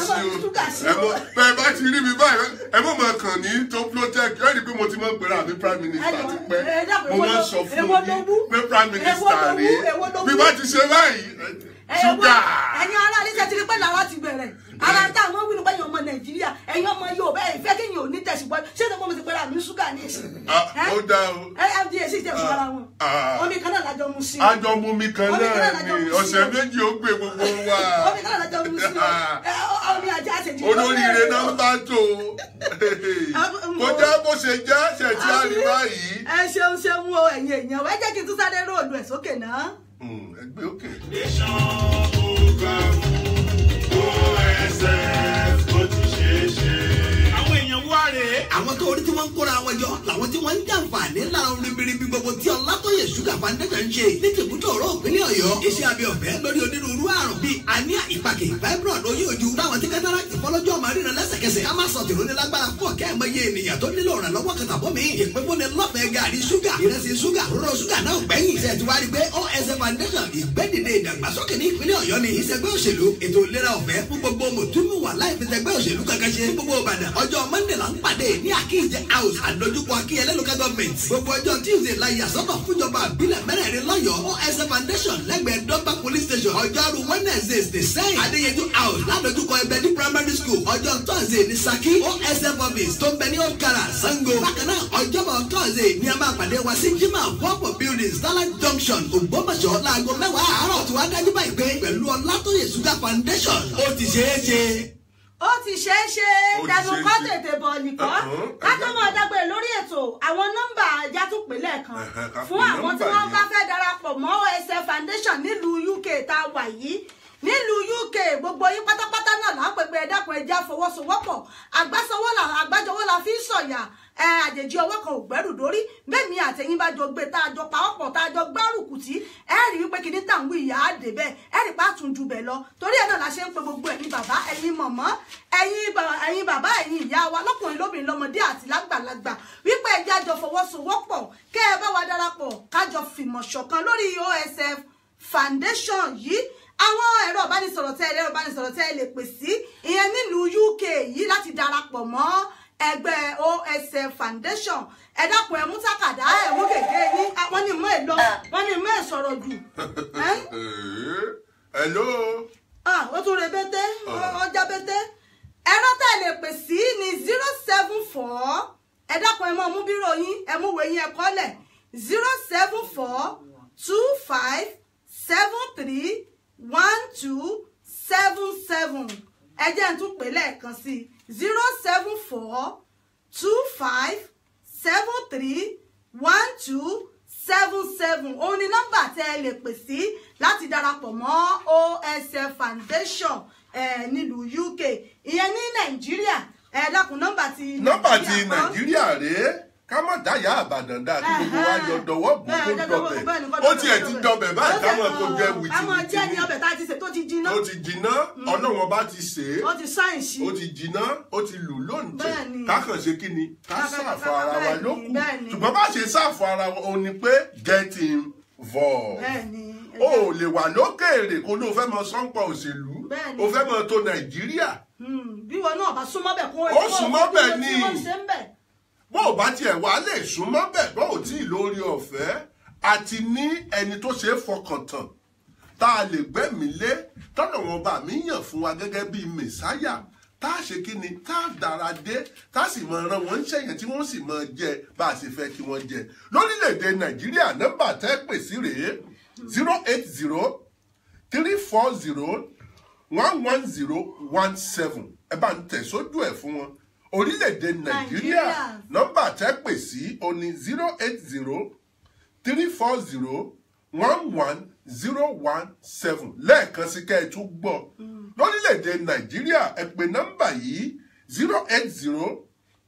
sí o bẹ́ẹ̀ bá ti rí mi báyìí ẹ mọ̀ máa kàn ní tó protect ẹ rí i pé mo ti máa ń pèrè àbí prime minister ti pẹ́ mo máa ń sọ fún yín pé prime minister rèé bí bá ti ṣe báyìí Sugar. ẹ̀yin ará ilé tẹ́tí pé làwọn ti bẹ̀rẹ̀ ara tá àwọn wíwú bẹ́ẹ̀ ọmọ Nàìjíríà ẹ̀yin ọmọ Yorùbá ẹ̀ fẹ́ kéèyàn ò ní tẹ̀síwájú ṣé tó mọ́ mi ti pẹ́ra àmì Sugar ní ìsìn. ó dá o. FDA sì jẹ́ fún ara wọn omi kan náà lájọ mu sí. àjọ mu mi kan náà ni ọ̀sẹ̀ méjì ó gbé gbogbo wa. omi kan náà lájọ mu sí omi àjẹ́ àṣejì. olóríire náà bá tó kó jẹ́ bó ṣe jẹ́ ṣètì àríwá yìí. ẹ ṣeun o ẹ̀yin èèyàn ẹ jẹ́ kí n tún sáré róòlù ẹ̀ sókè náà. ẹgbẹ́ òkè. àwọn tó orí tí wọ́n ń kóra wọn jọ làwọn tí wọ́n ń jàǹfààní lára ribiribi gbogbo tí Ọlátóyè Sugar Foundation ń ṣe ní tìbútò ọ̀rọ̀ òpínlẹ̀ Ọ̀yọ́ iṣẹ́ abẹ ọ̀fẹ́ lórí onírúurú àrùn bíi anemia ìpàkè fibroid oyún ojú táwọn tí kátàràkì fọlọ́jọ́ máa ríran lẹ́sẹ̀kẹsẹ̀ ká má sọ tìrún ní lágbára fún ọ̀kẹ́ ẹ̀mọye ènìyàn tó nílò ìrànlọ́wọ́ kàtàbọ̀ mi ìpínpínlẹ̀ lọ́fẹ̀ẹ́ gàrí ṣúgà ìrẹsì ṣúgà róró ṣúgà náà gbẹ̀yìn ṣe ti wá rí pé OSF Foundation ìgbẹ́dìde ìdàgbàsókè ní ìpínlẹ̀ Ọ̀yọ́ ni ìṣẹ́gbẹ́ òṣèlú ètò ìlera ọ̀fẹ́ fún gbogbo mùtúmù wà láì fi ṣẹgbẹ́ òṣèlú kankan ṣe gbogbo Ìbàdàn ọjọ́ Monday là ń pàdé ní Akínyẹlé house àdójúkọ Akínyẹlé local government gbogbo ọjọ́ Tuesday la yàsọ́tọ̀ fúnjọba àbílẹ̀ mẹ́rẹ̀ẹ̀rin lọ́yọ̀ọ́ OSF Foundation lẹ́gbẹ̀ẹ́ dọ́gba police station ọjọ́rú Wednesday the same Adéyẹjú house ládójúkọ Ẹbẹ̀dí primary school ọjọ́ Thursday ní Ṣakí OSF office tó ń bẹ ní Okara Sango bákan náà ọjọ́bọ̀ Thursday ní a máa pàdé wa sí Jimá Wọ́pọ̀ buildings Starlight junction Ògbómọ̀ṣọ́ láago 10 àárọ̀ tí wàá dájú báyìí pé pẹ̀lú Ọlátóyè Sugar Foundation ó ti ṣeé ṣe. Ó ti ṣeé ṣe dẹnu kọ́ tètè bọ̀ nìkan kájọ́ máa dágbére lórí ètò àwọn nọ́mbà ẹja tún pè lẹ́ẹ̀kan fún àwọn tí wọ́n bá fẹ́ darapọ̀ mọ́ OSF Foundation nílùú UK tá a wà yìí nílùú UK gbogbo yín pátápátá náà là ń pèpè ẹ̀dàkùn ẹja fọwọ́sowọ́pọ̀ àgbájọwọ́ la fi ń sọ̀yà àjèjì ọwọ́ kan ò gbẹ́rù dórí bẹ́ẹ̀ni àtẹ̀yìn bá jọ gbé tá a jọ pawọ́pọ̀ tá a jọ gbárùkù tí ẹ rí wípé kí ní tàwọn ìyá á dé bẹ́ẹ̀ ẹ rí pa tún ju bẹ̀ lọ torí ẹ̀ náà la ṣe ń pe gbogbo ẹ̀yin bàbá ẹ̀yin mọ̀mọ́ ẹ̀yin bàbá ẹ̀yin ìyá wa lọ́kùnrin lóbìnrin lọ́mọdé àti lágbàlagbà wípé ẹ jẹ́ àjọ fọwọ́sowọ́pọ̀ kẹ́ ẹ bá wa darapọ̀ kájọ fìmọ̀ ṣọ̀kan lórí OSF Foundation yìí àwọn ẹ̀rọ ìbánisọ̀rọ̀ tẹ́ ẹ lè pè sí ìyẹn nílùú UK yìí láti darapọ̀ mọ́ ẹgbẹ́ OSF Foundation ẹ dákun ẹ mú tákàdá ẹ mú gègé yín wọ́n ní mọ́ ẹ lọ wọ́n ní mọ́ ẹ sọ̀rọ̀ jù. Hello. Ó tún re bété ọjà bété ẹ̀rọ tẹ́ ẹ lè pè sí ní 074 ẹ dákun ẹ mọ́ mú bírò yín ẹ mú wèé yín ẹ kọ́lẹ̀ 074 25 73 1277 ẹ jẹ́ n tún pè lẹ́ẹ̀kan sí 074 25 73 1277 òun ni nọ́mbà tẹ́ ẹ lè pè sí láti darapọ̀ mọ́ OSF Foundation nílùú UK ìyẹn ní Nàìjíríà ẹ dákun nọ́mbà ti Nàìjíríà rèé ká má dáyà àbàdàn dáa kí gbogbo wa yọ dọwọ́ bò kó dọbẹ̀ ó tiẹ̀ ti dọbẹ̀ báyìí káwọn kó jẹ́ wìtìwìtì àwọn jẹ́ ní ọbẹ̀ tá a ti sè tó ti jiná ó ti jiná Ọlọ́run bá ti sè é ó ti sáyẹ̀nsì ó ti jiná ó ti lù lóǹtẹ̀ kákan ṣe kí ni ká ṣàfọ̀ ara wa lókù ṣùgbọ́n bá ṣe ṣàfọ̀ ara wa òun ni pé get involved ó lè wà lókèèrè kó ló fẹ́ mọ sọ́ńpọ̀ òṣèlú ó fẹ́ mọ tó Nàìjíríà bí wọn náà bá súnmọ́ bẹ̀ kó ó súnmọ́ bẹ̀ ní bó o bá tiẹ̀ wá lè súnmọ́ bẹ̀ bó o tí ì lórí ọ̀fẹ́ àti ní ẹni tó ṣe é fọkàn tán tá a lè gbẹ́mìí lé tọ́nà wọn bá mi yàn fún wa gẹ́gẹ́ bíi mẹ̀sáyà tá a ṣe kí ni tá a dára dé tá a sì mọ ran wọn ṣẹ̀yìn tí wọ́n sì mọ jẹ bá a ṣe fẹ́ kí wọ́n jẹ lórílẹ̀‐èdè Nàìjíríà nọ́mbà tẹ́ pè sí rèé 080 340 11017 ẹ bá ń tẹ̀ sójú ẹ̀ fún wọn orílẹ̀-èdè Nàìjíríà nọ́mbà tẹ́ pè sí oní 080 340 11017 lẹ́ẹ̀kan sí kẹ́ ẹ tún gbọ́ lórílẹ̀-èdè Nàìjíríà ẹ pè nọ́mbà yìí 080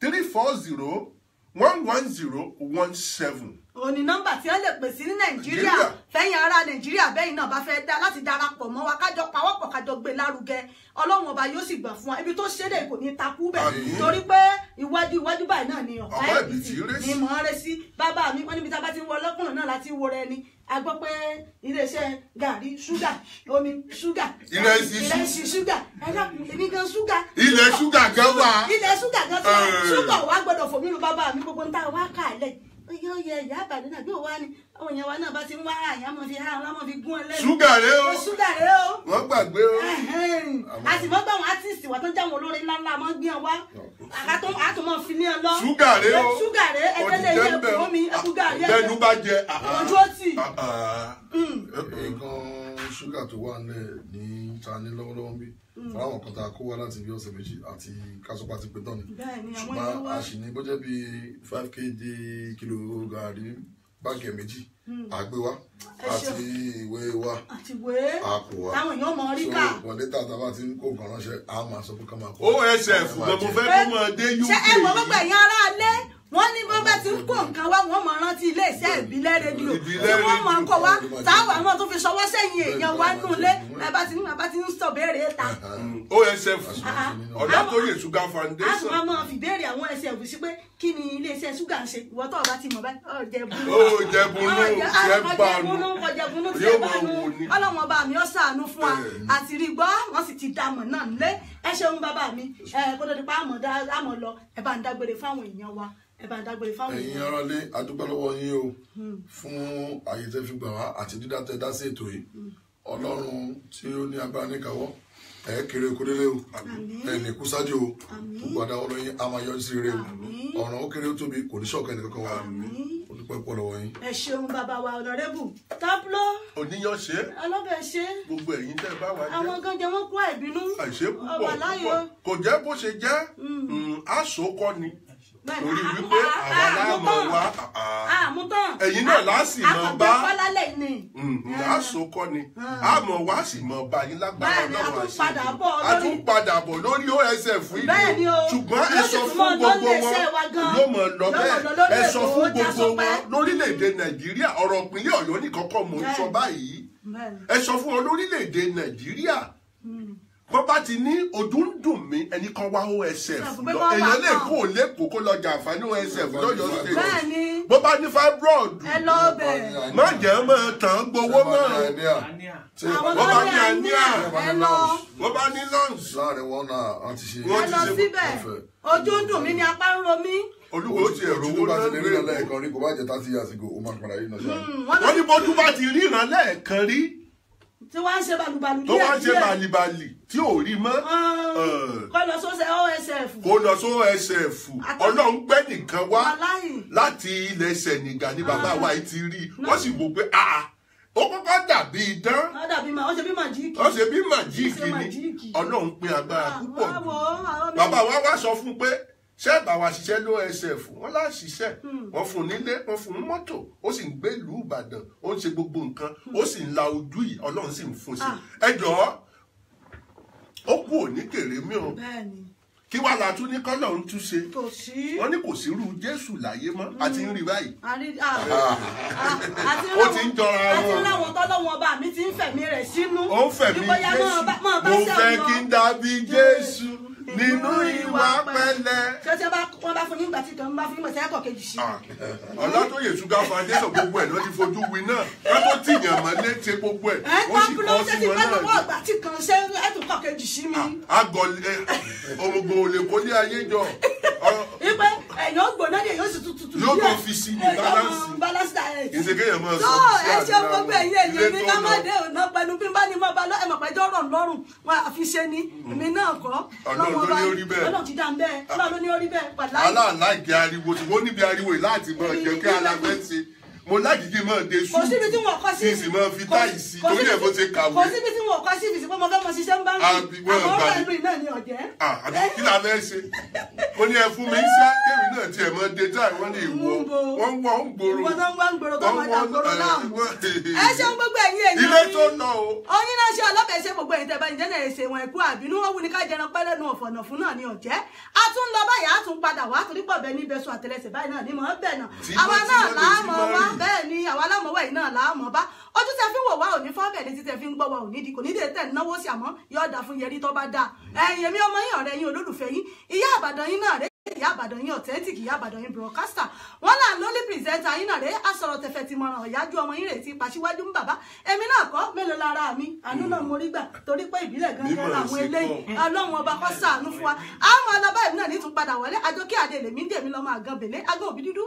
340 11017. Òní nọ́mbà tí ẹ lè pè sí ní Nàìjíríà fẹ́yìn ará Nàìjíríà bẹ́yìn náà bá fẹ́ dá láti darapọ̀ mọ́ wa kájọ pawọ́pọ̀ kájọ gbé lárugẹ Ọlọ́run ọba yóò sì gbà fún wa ibi tó ṣédè kò ní takú bẹ̀ torí pé iwájú báyìí náà ni ọ̀pá ẹ̀bìtì ni mọ̀ ọ́n rẹ́ sí bàbá mi wọ́n níbi tá a bá ti ń wọ ọlọ́kùnrin náà láti wo rẹ ni a gbọ́ pé iléeṣẹ́ gàrí ṣúgà omi ṣúgà ìrẹsì ṣúgà èmi gan ṣúgà ilẹ̀ ṣúgà gan wà ṣúgà wà gbọ́dọ̀ fòmírù bàbá mi gbogbo ń ta wá kàlẹ̀ yóò yẹ ìyá àbàdàn náà bí ó wá ní àwọn èèyàn wa náà bá ti ń wá àyà mọ́ fi há àwọn ọmọ fi gún ẹ lẹ́nu. ṣúgà rẹ o wọ́n gbàgbé o. a sì mọ́ gbàwọn artiste wa tó ń jáwọn olórin ńláńlá mọ́ gbé wọn wá àtúmọ̀ fi ní ọ lọ. ṣúgà rẹ o ṣúgà rẹ ẹgbẹ́lẹ́ yẹ ẹ̀kọ́ mi ṣúgà rẹ bẹ́ẹ̀nu bá jẹ. ojú ó tì. nǹkan ṣúgà tó wà nílẹ̀ ní ta ní lọ́wọ́lọ́wọ́ bí fún àwọn kan tá a kó wá láti bí ọ̀sẹ̀ méjì àti kásọpá ti pé tán ni ṣùgbọ́n a sì ní bó jẹ́ bí 5 kg kìlò gàrí báàgì méjì àgbé wa àti ìwé wa àpò wa táwọn èèyàn mọ orí ká so wọlé tààtà bá ti ń kó nǹkan ránṣẹ́ a máa sọ pé ká máa kó. OSF mo fẹ́ kó mọ dé UK. ṣé ẹ mọ gbogbo ẹ̀yin ará alẹ́ wọ́n ní bọ́n bá ti ń kó nǹkan wá wọ́n máa rántí iléeṣẹ́ ìbílẹ̀ rédíò tí wọ́n máa kọ́ wá táwọn àwọn tó fi ṣọwọ́ sẹ́yìn èèyàn wá nù lé ẹ bá ti ń sọ béèrè ta. OSF Ọlátóyè Sugar Foundation. a máa fi béèrè àwọn OSF sí pé kí ni iléeṣẹ́ ṣúgà ń ṣe ìwọ tó ọba ti mọ̀ báyìí ọ̀jẹ̀bùnú ọlọ́run ọba mi ó ṣàánú fún wa àti rí gbọ́ wọ́n sì ti dàmọ̀ náà nílé ẹ ṣeun bàbá mi kó tó di pa àmọ̀ lọ ẹ bá ń dágbére fáwọn èèyàn wa ẹ bá ń dágbére fáwọn èèyàn. ẹ̀yin ará lé a dúpẹ́ lọ́wọ́ yín o fún àyè tẹ́ fi gbà wá àti dídá tẹ́ dá sí ètò yìí ọlọ́run tí ó ní agbára níkàwọ́ ẹ kéré kó délé o ẹ ní kú sáájú o gbogbo àdáwọ́ lọ́yìn a máa yọjú sí rere o ọ̀ràn ó kéré ó tóbi kò ní ṣọ̀kan ẹnì kankan wa o dúpẹ́ pọ̀ lọ́wọ́ yín. ẹ ṣeun bàbá wa ọ̀nàrẹ́bù tábúlò oníyan ṣe ọlọ́bẹ̀ ṣe gbogbo ẹ̀yin tẹ́ bá wà jẹ́ àwọn gan jẹ wọ́n kú àìbínú àìṣe púpọ̀ kò jẹ́ bó ṣe jẹ́ àsokọ́ ni torí wípé àwọn aláàmọ̀ wa ẹ̀yin náà láàsì mọ̀ bá àsokọ́ ni àmọ̀ wa sì mọ̀ bá yín lágbára náà wá sí i àtúnpadà bọ̀ lórí OSF yìí ṣùgbọ́n ẹ sọ fún gbogbo wọn yóò mọ̀ lọ bẹ́ẹ̀ ẹ sọ fún gbogbo wọn lórílẹ̀‐èdè Nàìjíríà ọ̀rọ̀ ìpínlẹ̀ Ọ̀yọ́ nìkan kọ́ mò ń sọ báyìí ẹ sọ fún wọn lórílẹ̀‐èdè Nàìjíríà bó bá ti ní ojú ń dùn mí ẹni kan wá OSF lọ èèyàn lè kó lẹ́kọ̀ọ́ kó lọ jàǹfààní OSF lọ́yọ̀ state bó bá ní fibroid má jẹ́ mọ́ tán gbowó mọ́ bó bá ní anemia bó bá ní lungs láàrin wọn náà wọ́n ti ṣe ẹ lọ síbẹ̀ ojú ń dùn mí ni apá ń ro mí. olúwo ti ẹ̀rọ owó bá ti lè ríran lẹ́ẹ̀kan rí kò bá jẹ́ 30 years ago ó máa padà rí náà ṣáà. wọ́n ní bójú bá ti ríran lẹ́ẹ̀kan rí tí wọ́n ń ṣe balùbalù tó wá ń ṣe balìbalì tí ò rí mọ́ kó lọ sí OSF ọlọ́run gbẹ́ nìkan wá láti ilẹ̀ Senegal ní bàbá wa yìí ti rí wọ́n sì wò pé ó kọ́kọ́ dàbí idán ó ṣe bí màjíìkì ó ṣe bí màjíìkì ni ọlọ́run pín agbára púpọ̀ jù bàbá wa wá sọ fún pé ṣé bá wa ṣiṣẹ́ l'OSF wọ́n lá ṣiṣẹ́ wọ́n fún nílé wọ́n fún mọ́tò ó sì ń gbé ìlú Ìbàdàn ó ń ṣe gbogbo nǹkan ó sì ń la ojú yìí ọlọ́run sì ń fún sí ẹ jọ̀ọ́ ó kú òní kèrè mí o kí wàá la tún ní kọ́lọ̀ ń tún ṣe wọ́n ní kò sí irú Jésù láyé mọ́ àti ń rí báyìí ó ti ń jọra wọn àti láwọn tọ́lọ́wọ́n ọba mi ti ń fẹ̀mí rẹ̀ sínú ó ń fẹ̀mí Jésù mo fẹ́ kí n dàbí Jésù nínú ìwà pẹ̀lẹ́. ṣé wọ́n bá fún yín gbà tí kan bá fún yín gbà tí ẹ̀kọ́ kejì sí. Ọlátóyè Sugar Foundation gbogbo ẹ̀ ló ti fojú wí náà wọ́n tó tìyàn mọ́lé ṣe gbogbo ẹ̀ ó sì kọ́ sí wọn náà. wọ́n gbà tí kan ṣe ẹ̀kọ́ kejì sí mi. àgọ́ òmùgbò ò lè kó ní ayé jọ. ipe ẹ̀yàn ògbóná ni èyàn sì tutù yóò tó fi sí ní balance diet. ìṣèkéyàn máa sọ ẹ ṣe gbogbo ẹ̀yìn èyí ní ká má dé ọ̀nà pẹ̀lú bí n bá ní mọ́ bá ẹ̀mọ̀ pẹ́jọ́ rọ̀ lọ́rùn wọn àfi ṣe ni èmi náà kọ́ Ọlọ́run ló ní orí bẹ́ẹ̀. Ọlọ́run ti dá ń bẹ́ẹ̀ Ọlọ́run ló ní orí bẹ́ẹ̀ pàdé. aláàláìkè ariwo ṣùgbọ́n níbi ariwo yìí láti mọ jẹ́ kí alágbẹ́ ṣe mo lágìgì máa de sùn kò síbi tí wọn kọ sí sì máa fi táyì sí torí ẹ̀ bó ṣe kàwé. kò síbi tí wọn kọ sí ibi tí mo fẹ́ mọ ṣiṣẹ́ ń bá ń bí àwọn ọ̀rọ̀ ìlú iná ni ọ̀jẹ́. àbí kí la fẹ́ ṣe mo ní ẹ fún mi iṣẹ́ kéwì náà tiẹ̀ mọ de táyì wọ́n ní ìwọ wọ́n ń wọ́n ń gbòòrò wọ́n ń wọ́n ń gbòòrò tó wọ́n dà gbòòrò náà. ẹ ṣeun gbogbo ẹ̀yin èèyàn ilé tó lọ o. oyin náà ṣe ọlọ́bẹ̀ ṣe gbogbo ẹ̀yin tẹ̀ bá ìjẹ́ náà ṣe wọn ẹ̀kú àbínú wọn wù ní ká jẹran pẹ́ lẹ́nu ọ̀fọ̀nà fún náà ni ọ̀jẹ́ a tún lọ báyìí a tún padà wá torí pọ̀ bẹ́ẹ̀ ní bẹ́sùn àtẹlẹsẹ̀ báyìí náà ni mọ̀ ọ́ bẹ̀ náà àwa náà láàmọ̀ wá bẹ́ẹ̀ ni àwa láàmọ̀ yìí náà láàmọ̀ bá ojú tẹ fi ń wò wá òní fọ́ọ̀bẹ̀ létí tẹ fi ń gbọ́ wa òní di kò ní dé tẹ̀ náwó sí àmọ́ yóò dà fún yẹrí tó bá dáa ẹ̀yin èmi ọmọ yín ọ̀rẹ́ yín olólùfẹ́ yín ìyá àbàdàn yín náà rẹ̀ ìyá àbàdàn yín authentic ìyá àbàdàn yín broadcaster wọn là ń lólí pírẹsẹńtà yín náà rẹ àsọ̀rọ̀ tẹfẹ ti mọràn ọyájú ọmọ yín rè ti pàṣíwájú ń bàbá èmi náà kọ́ mélòó lára mi àánú náà mo rí gbà torí pé ìbílẹ̀ gangan làwọn eléyìí Ọlọ́run ọba kó ṣàánú fún wa àwọn ọlọba ìlú náà ní tún padà wọlé àjọkí àdé lèmi ń dèmi lọmọ àgàn bèlé àgàn òbí dúdú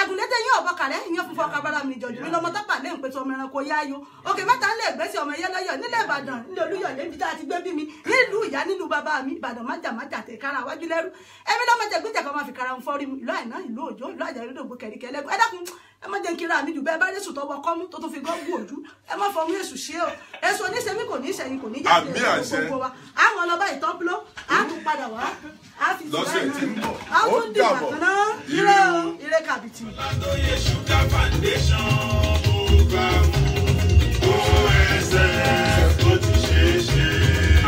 ẹgùn létè yín ọbọ kàrẹ ìyẹn fúnfọ kábàrà mi jọjú mi lọmọ tápà lé ìpètò ọmọ ẹranko yáyó òkè mẹ́ta ńlẹ ìgbésí ọmọ ẹyẹlẹyọ nílẹ̀ Ìbàdàn nílẹ̀ Olúyọ̀lé níbi tá a ti gbé bí mi nílùú ìyá nílùú bàbá mi Ìbàdàn májàmájà tẹ kára wájú lẹ́rú èmi lọmọ jẹgbẹjẹ kan máa fi kára ń fọrí mu ìlú àìná ìlú òjò ìlú àjàrí lògbò kẹ̀ríkẹ́ lẹ́gbẹ̀ẹ́ ẹ dákun ẹ má jẹ́ kíra mi jù bẹ́ẹ̀ bá rí èsù tọwọ́ kọ́mú tó tún fi gọ́gùn òjú ẹ má fọmú èsù ṣe o èsù oníṣẹ́mi kò ní ìṣẹ̀yìn kò ní jáde gbogbo wa àwọn ọlọ́ba ìtọ́pùlọ́ á tún padà wá á fi lọ́sẹ̀ tí ń bọ̀ á tún dì bàtánná ire o ire kàbìtì. Ọlátóyè Sugar Foundation ó gbà mú OSF ó ti ṣeé ṣe.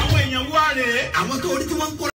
àwọn èèyàn wá rèé àwọn tó orí tí wọ́n ń kóra